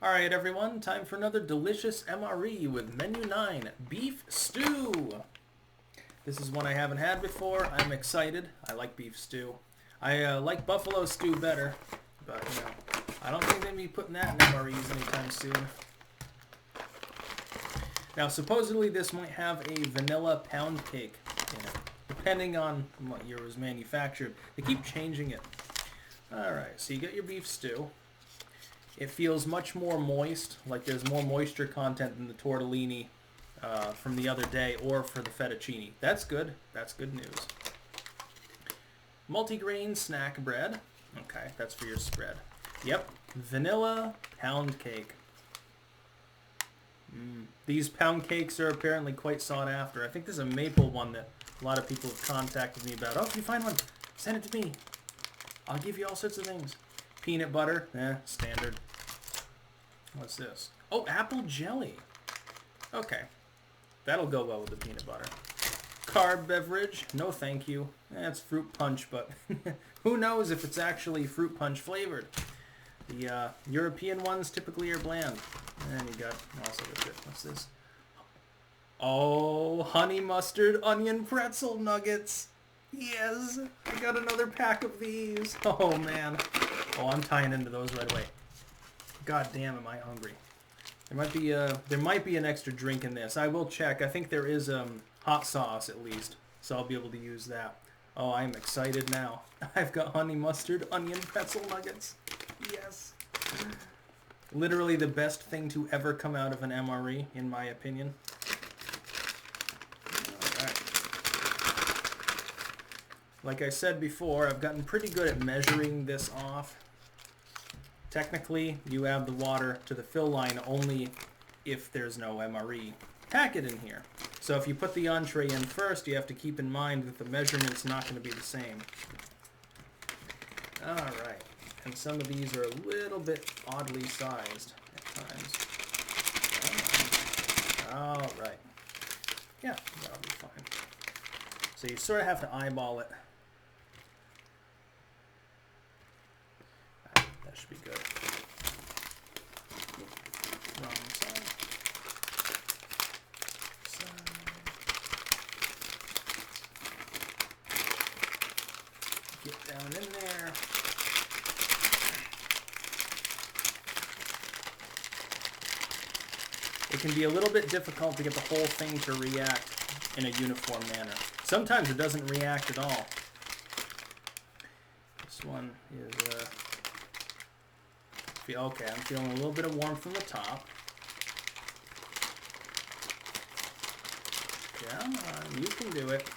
Alright everyone, time for another delicious MRE with Menu 9, Beef Stew. This is one I haven't had before. I'm excited. I like beef stew. I like buffalo stew better, but you know, I don't think they'll be putting that in MREs anytime soon. Now supposedly this might have a vanilla pound cake in it, depending on what year it was manufactured. They keep changing it. Alright, so you get your beef stew. It feels much more moist, like there's more moisture content than the tortellini from the other day or for the fettuccine. That's good. That's good news. Multigrain snack bread. Okay, that's for your spread. Yep, vanilla pound cake. These pound cakes are apparently quite sought after. I think there's a maple one that a lot of people have contacted me about. Oh, if you find one, send it to me. I'll give you all sorts of things. Peanut butter, standard. What's this? Oh, apple jelly. Okay. That'll go well with the peanut butter. Carb beverage. No thank you. It's fruit punch, but who knows if it's actually fruit punch flavored. The European ones typically are bland. And you got also good. What's this? Oh, honey mustard onion pretzel nuggets. Yes. I got another pack of these. Oh, man. Oh, I'm tying into those right away. God damn, am I hungry. There might be an extra drink in this. I will check. I think there is hot sauce at least, so I'll be able to use that. Oh, I'm excited now. I've got honey mustard onion pretzel nuggets. Yes. Literally the best thing to ever come out of an MRE, in my opinion. All right. Like I said before, I've gotten pretty good at measuring this off. Technically, you add the water to the fill line only if there's no MRE packet in here. So if you put the entree in first, you have to keep in mind that the measurement's not going to be the same. Alright, and some of these are a little bit oddly sized at times. Alright. Yeah, that'll be fine. So you sort of have to eyeball it. That should be good. Wrong side. Get down in there. It can be a little bit difficult to get the whole thing to react in a uniform manner. Sometimes it doesn't react at all. This one is okay, I'm feeling a little bit of warmth from the top. Come on, you can do it.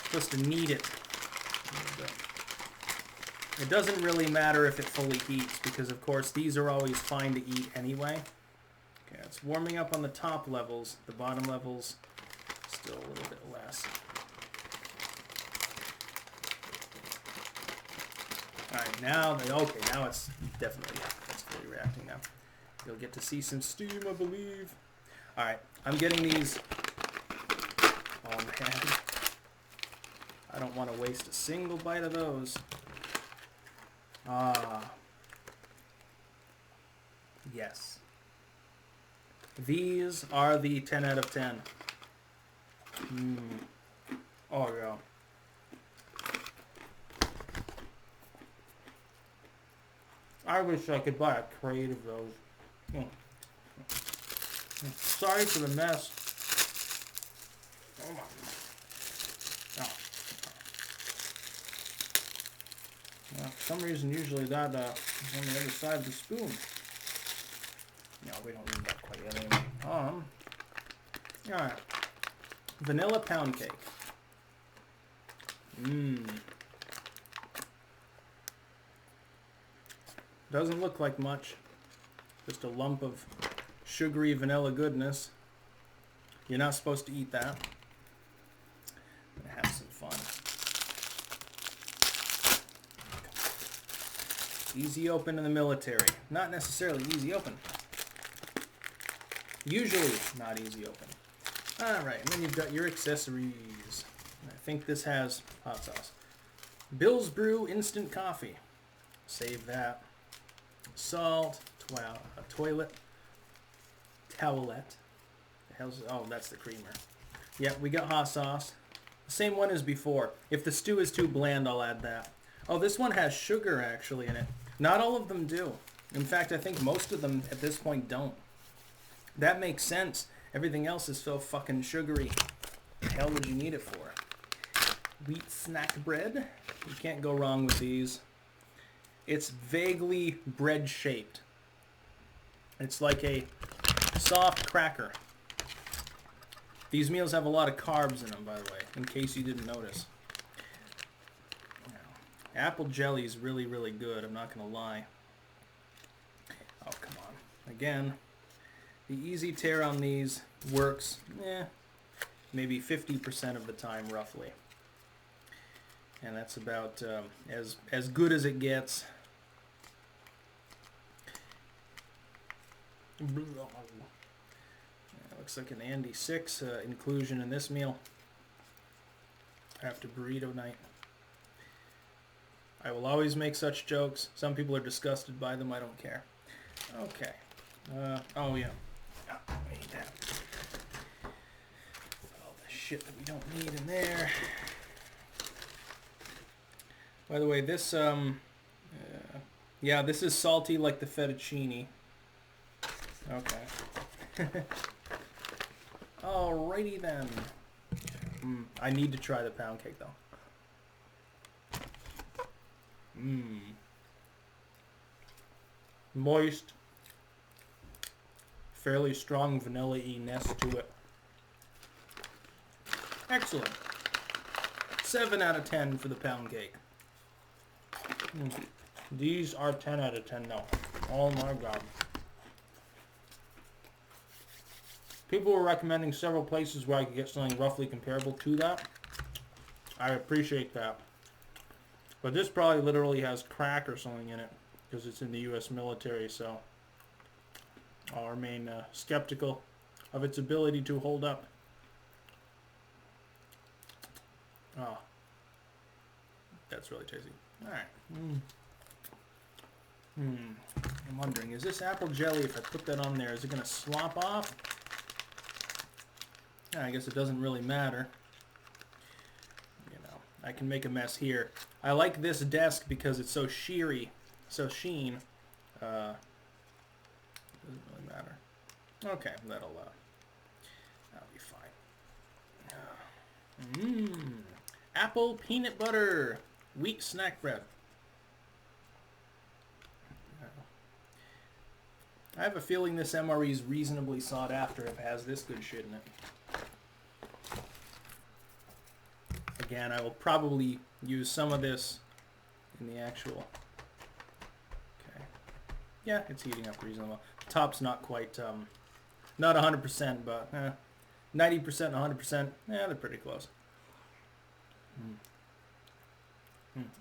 Supposed to knead it a little bit. It doesn't really matter if it fully heats because, of course, these are always fine to eat anyway. Okay, it's warming up on the top levels. The bottom levels, still a little bit less. Alright, now it's definitely, it's fully reacting now. You'll get to see some steam, I believe. Alright, I'm getting these. Oh man. I don't want to waste a single bite of those. Yes. These are the 10 out of 10. Oh yeah. I wish I could buy a crate of those. Sorry for the mess. Oh my. Oh. Well, for some reason, usually that is on the other side of the spoon. No, we don't need that quite yet anyway. Alright. Vanilla pound cake. Doesn't look like much. Just a lump of sugary vanilla goodness. You're not supposed to eat that. I'm gonna have some fun. Easy open in the military. Not necessarily easy open. Usually not easy open. Alright, and then you've got your accessories. I think this has hot sauce. Bill's Brew instant coffee. Save that. salt, a toilet, towelette. The hell's, oh, that's the creamer. Yeah, we got hot sauce. The same one as before. If the stew is too bland, I'll add that. Oh, this one has sugar actually in it. Not all of them do. In fact, I think most of them at this point don't. That makes sense. Everything else is so fucking sugary. The hell would you need it for? Wheat snack bread. You can't go wrong with these. It's vaguely bread shaped. It's like a soft cracker. These meals have a lot of carbs in them, by the way, in case you didn't notice. Apple jelly is really, really good, I'm not going to lie. Oh, come on. Again, the easy tear on these works, maybe 50% of the time, roughly. And that's about as good as it gets. Looks like an Andy 6 inclusion in this meal after burrito night. I will always make such jokes. Some people are disgusted by them. I don't care. Okay. Oh, yeah. Oh, I need that. All the shit that we don't need in there. By the way, this, yeah, this is salty like the fettuccine. Okay. Alrighty then. I need to try the pound cake though. Moist. Fairly strong vanilla-y-ness to it. Excellent. 7 out of 10 for the pound cake. These are 10 out of 10 now. Oh my god. People were recommending several places where I could get something roughly comparable to that. I appreciate that. But this probably literally has crack or something in it because it's in the U.S. military, so I'll remain skeptical of its ability to hold up. Oh, that's really tasty. All right. I'm wondering, is this apple jelly, if I put that on there, is it going to slop off? I guess it doesn't really matter. You know, I can make a mess here. I like this desk because it's so sheery, so sheen. Doesn't really matter. Okay, that'll be fine. Apple peanut butter wheat snack bread. I have a feeling this MRE is reasonably sought after if it has this good shit in it. Again, I will probably use some of this in the actual... Okay. Yeah, it's heating up reasonably well. The top's not quite, not 100%, but 90%, 100%, yeah, they're pretty close.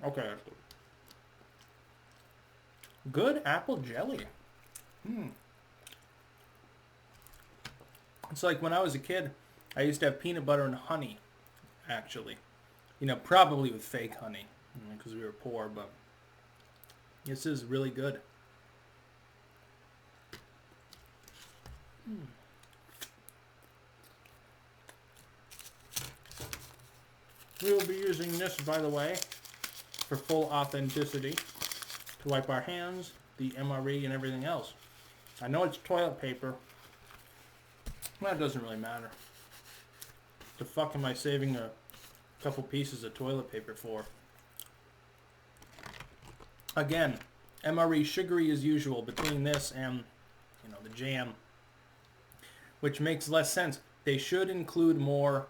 Okay, that's good. Good apple jelly. It's like when I was a kid, I used to have peanut butter and honey, actually. You know, probably with fake honey, because we were poor, but this is really good. We will be using this, by the way, for full authenticity, to wipe our hands, the MRE, and everything else. I know it's toilet paper. That doesn't really matter. The fuck am I saving a couple pieces of toilet paper for? Again, MRE sugary as usual between this and, you know, the jam, which makes less sense. They should include more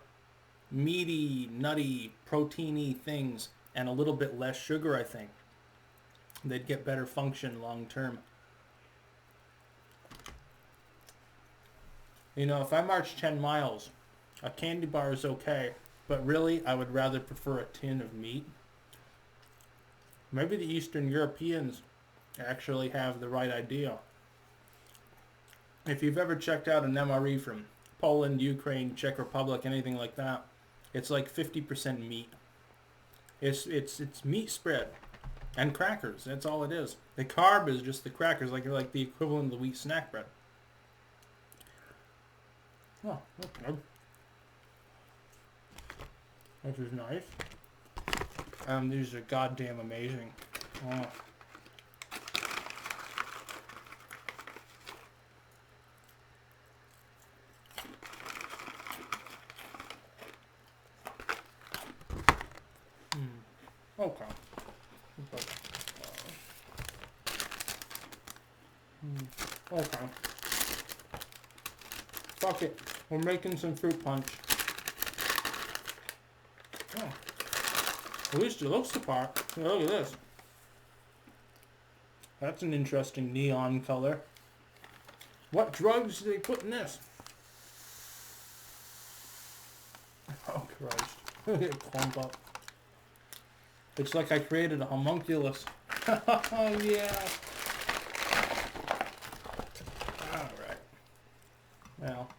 meaty, nutty, proteiny things and a little bit less sugar, I think. They'd get better function long term. You know, if I march 10 miles, a candy bar is okay, but really, I would rather prefer a tin of meat. Maybe the Eastern Europeans actually have the right idea. If you've ever checked out an MRE from Poland, Ukraine, Czech Republic, anything like that, it's like 50% meat. It's meat spread. And crackers. That's all it is. The carb is just the crackers, like the equivalent of the wheat snack bread. Oh, okay. This is nice. These are goddamn amazing. Oh. Okay. Okay. Fuck it. We're making some fruit punch. Oh. At least it looks the part. Look at this. That's an interesting neon color. What drugs do they put in this? Oh Christ. Look at it clump up. It's like I created a homunculus. Oh yeah. Alright. Well,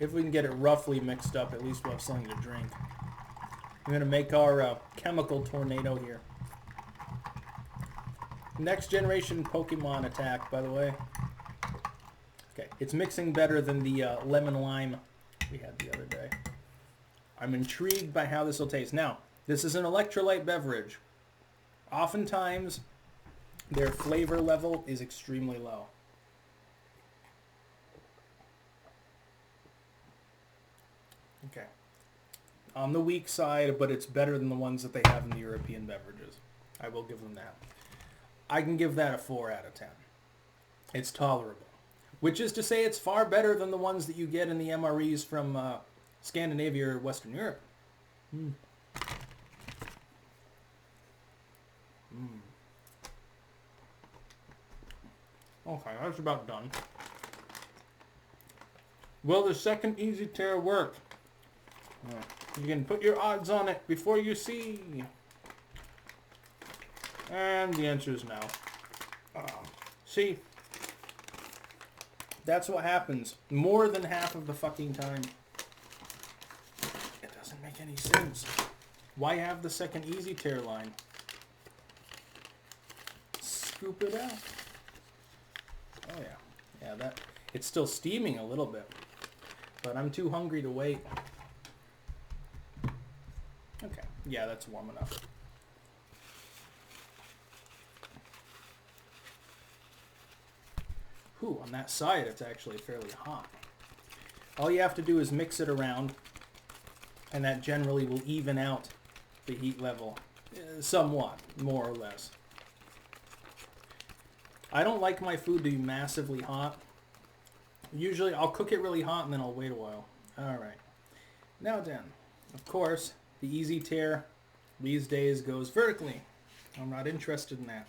if we can get it roughly mixed up, at least we'll have something to drink. I'm going to make our chemical tornado here. Next generation Pokemon attack, by the way. Okay, it's mixing better than the lemon lime we had the other day. I'm intrigued by how this will taste. Now, this is an electrolyte beverage. Oftentimes, their flavor level is extremely low. Okay. On the weak side, but it's better than the ones that they have in the European beverages. I will give them that. I can give that a 4 out of 10. It's tolerable. Which is to say it's far better than the ones that you get in the MREs from Scandinavia or Western Europe. Mm. Mm. Okay, that's about done. Will the second easy tear work? You can put your odds on it before you see. And the answer is no. See, that's what happens more than half of the fucking time. It doesn't make any sense. Why have the second easy tear line? Scoop it out. Oh yeah. Yeah, that it's still steaming a little bit. But I'm too hungry to wait. Okay. Yeah, that's warm enough. Ooh, on that side it's actually fairly hot. All you have to do is mix it around, and that generally will even out the heat level somewhat, more or less. I don't like my food to be massively hot. Usually I'll cook it really hot and then I'll wait a while. Alright. Now then, of course, the easy tear these days goes vertically. I'm not interested in that.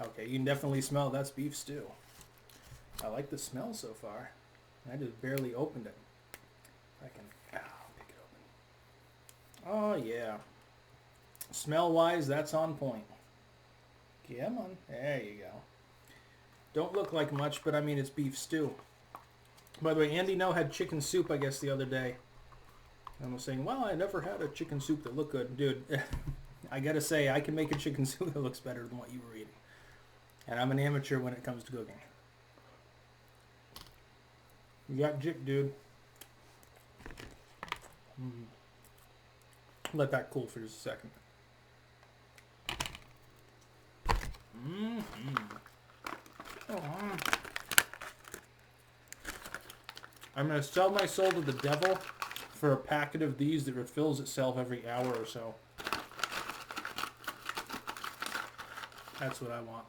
Okay, you can definitely smell that's beef stew. I like the smell so far. I just barely opened it. I can pick it open. Oh yeah. Smell-wise, that's on point. Come on. There you go. Don't look like much, but I mean it's beef stew. By the way, Andy No had chicken soup, I guess, the other day. And I was saying, well, I never had a chicken soup that looked good. Dude, I gotta say, I can make a chicken soup that looks better than what you were eating. And I'm an amateur when it comes to cooking. You got jip, dude. Let that cool for just a second. I'm going to sell my soul to the devil for a packet of these that refills itself every hour or so. That's what I want.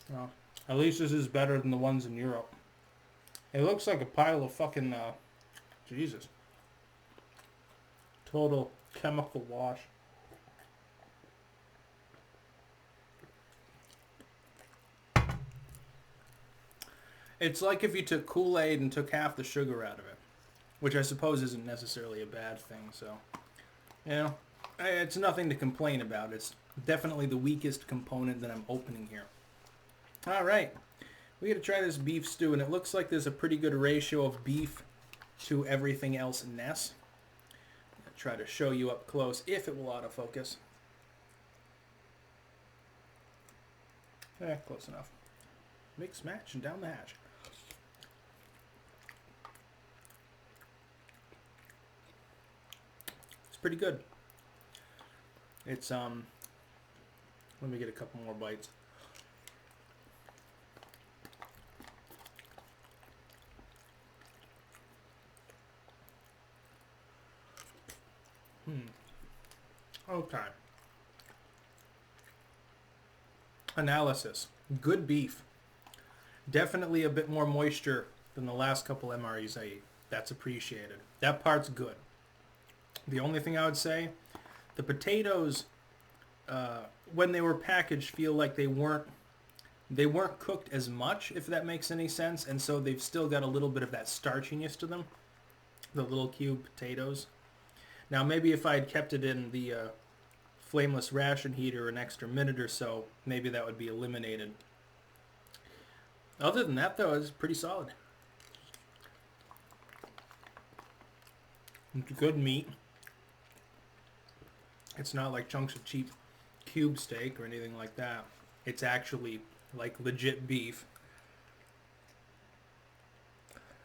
Well, at least this is better than the ones in Europe. It looks like a pile of fucking, Jesus. Total chemical wash. It's like if you took Kool-Aid and took half the sugar out of it. Which I suppose isn't necessarily a bad thing, so... You know, it's nothing to complain about. It's definitely the weakest component that I'm opening here. All right. We got to try this beef stew, and it looks like there's a pretty good ratio of beef to everything else in this. I'll try to show you up close if it will autofocus. Close enough. Mix, match, and down the hatch. It's pretty good. It's, let me get a couple more bites. Okay. Analysis. Good beef. Definitely a bit more moisture than the last couple MREs I ate. That's appreciated. That part's good. The only thing I would say, the potatoes, when they were packaged, feel like they weren't cooked as much, if that makes any sense, and so they've still got a little bit of that starchiness to them. The little cube potatoes. Now maybe if I had kept it in the flameless ration heater an extra minute or so, maybe that would be eliminated. Other than that, though, it's pretty solid. It's good meat. It's not like chunks of cheap cube steak or anything like that. It's actually like legit beef.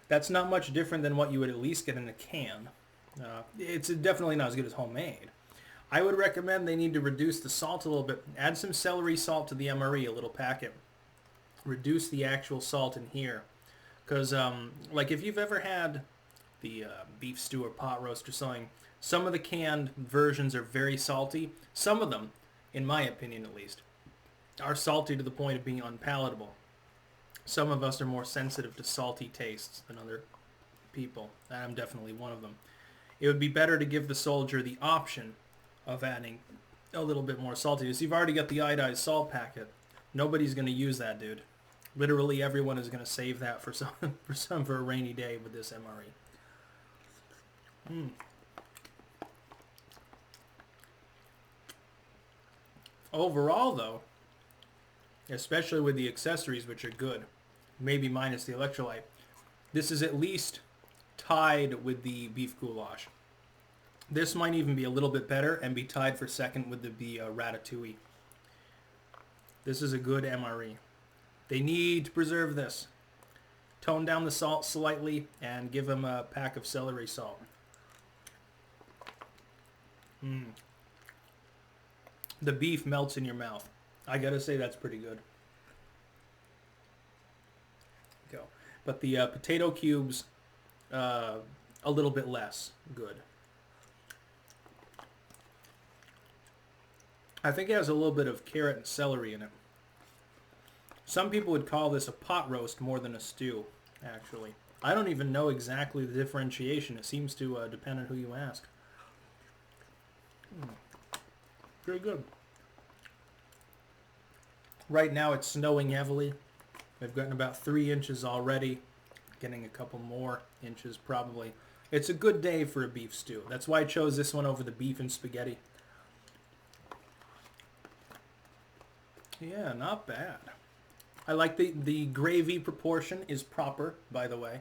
That's not much different than what you would at least get in a can. It's definitely not as good as homemade. I would recommend they need to reduce the salt a little bit. Add some celery salt to the MRE, a little packet. Reduce the actual salt in here. Because, like, if you've ever had the beef stew or pot roast or something, some of the canned versions are very salty. Some of them, in my opinion at least, are salty to the point of being unpalatable. Some of us are more sensitive to salty tastes than other people. I'm definitely one of them. It would be better to give the soldier the option of adding a little bit more saltiness. You've already got the iodized salt packet. Nobody's going to use that, dude. Literally everyone is going to save that for for a rainy day with this MRE. Overall, though, especially with the accessories, which are good, maybe minus the electrolyte, this is at least tied with the beef goulash. This might even be a little bit better and be tied for second with the ratatouille. This is a good MRE. They need to preserve this. Tone down the salt slightly and give them a pack of celery salt. The beef melts in your mouth. I gotta say that's pretty good. Go. But the potato cubes, a little bit less good. I think it has a little bit of carrot and celery in it. Some people would call this a pot roast more than a stew, actually. I don't even know exactly the differentiation. It seems to depend on who you ask. Very good. Right now it's snowing heavily. We've gotten about 3 inches already. Getting a couple more inches probably. It's a good day for a beef stew. That's why I chose this one over the beef and spaghetti. Yeah, not bad. I like the gravy proportion is proper, by the way.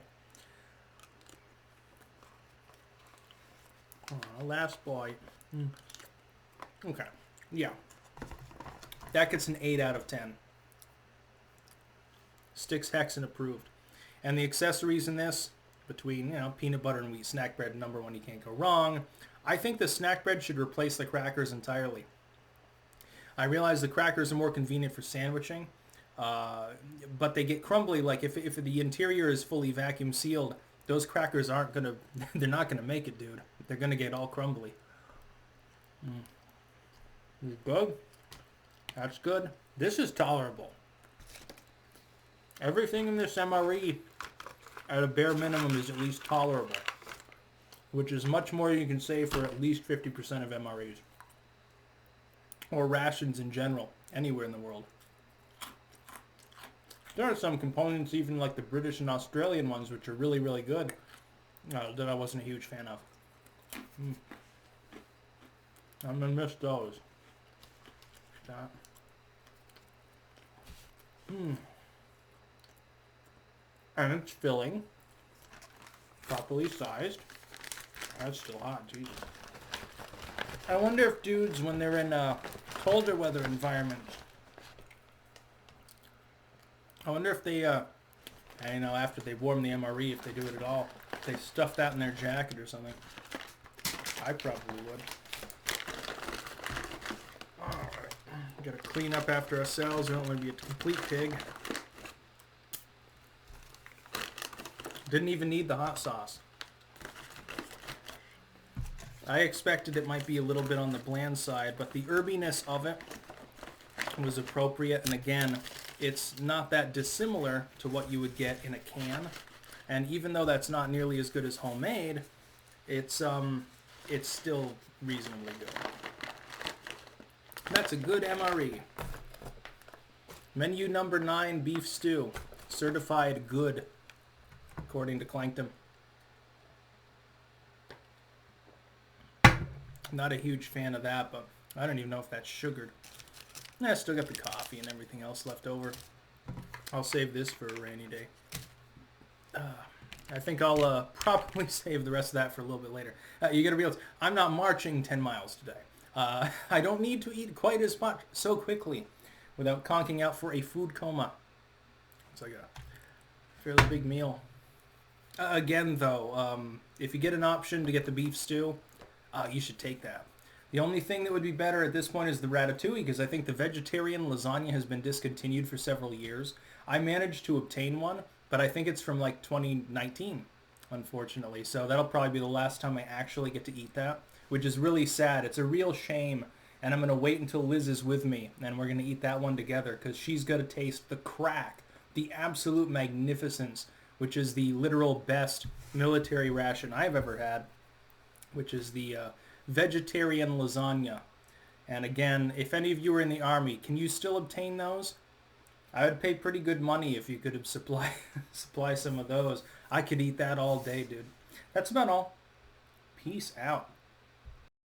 Last bite. Okay, yeah. That gets an 8 out of 10. Sticks Hexen approved. And the accessories in this, between, peanut butter and wheat snack bread, number one, you can't go wrong. I think the snack bread should replace the crackers entirely. I realize the crackers are more convenient for sandwiching, but they get crumbly. Like if the interior is fully vacuum sealed, those crackers aren't gonna, they're not gonna make it, dude. They're gonna get all crumbly. Good. That's good. This is tolerable. Everything in this MRE, at a bare minimum, is at least tolerable, which is much more you can say for at least 50% of MREs. Or rations in general, anywhere in the world. There are some components, even like the British and Australian ones, which are really, really good, that I wasn't a huge fan of. I'm going to miss those. Stop. And it's filling. Properly sized. That's still hot, Jesus. I wonder if dudes, when they're in colder weather environments, I wonder if they, after they warm the MRE, if they do it at all, if they stuff that in their jacket or something. I probably would. Alright. Gotta clean up after ourselves. We don't want to be a complete pig. Didn't even need the hot sauce. I expected it might be a little bit on the bland side, but the herbiness of it was appropriate. And again, it's not that dissimilar to what you would get in a can. And even though that's not nearly as good as homemade, it's still reasonably good. That's a good MRE. Menu number 9, beef stew. Certified good, according to Clankton. Not a huge fan of that, but I don't even know if that's sugared. I still got the coffee and everything else left over. I'll save this for a rainy day. I think I'll probably save the rest of that for a little bit later. You gotta realize, I'm not marching 10 miles today. I don't need to eat quite as much so quickly without conking out for a food coma. It's like a fairly big meal. Again, though, if you get an option to get the beef stew, you should take that. The only thing that would be better at this point is the ratatouille, because I think the vegetarian lasagna has been discontinued for several years. I managed to obtain one, but I think it's from like 2019, unfortunately. So that'll probably be the last time I actually get to eat that, which is really sad. It's a real shame, and I'm going to wait until Liz is with me, and we're going to eat that one together, because she's going to taste the crack, the absolute magnificence, which is the literal best military ration I've ever had, which is the vegetarian lasagna. And again, if any of you are in the Army, can you still obtain those? I would pay pretty good money if you could supply some of those. I could eat that all day, dude. That's about all. Peace out.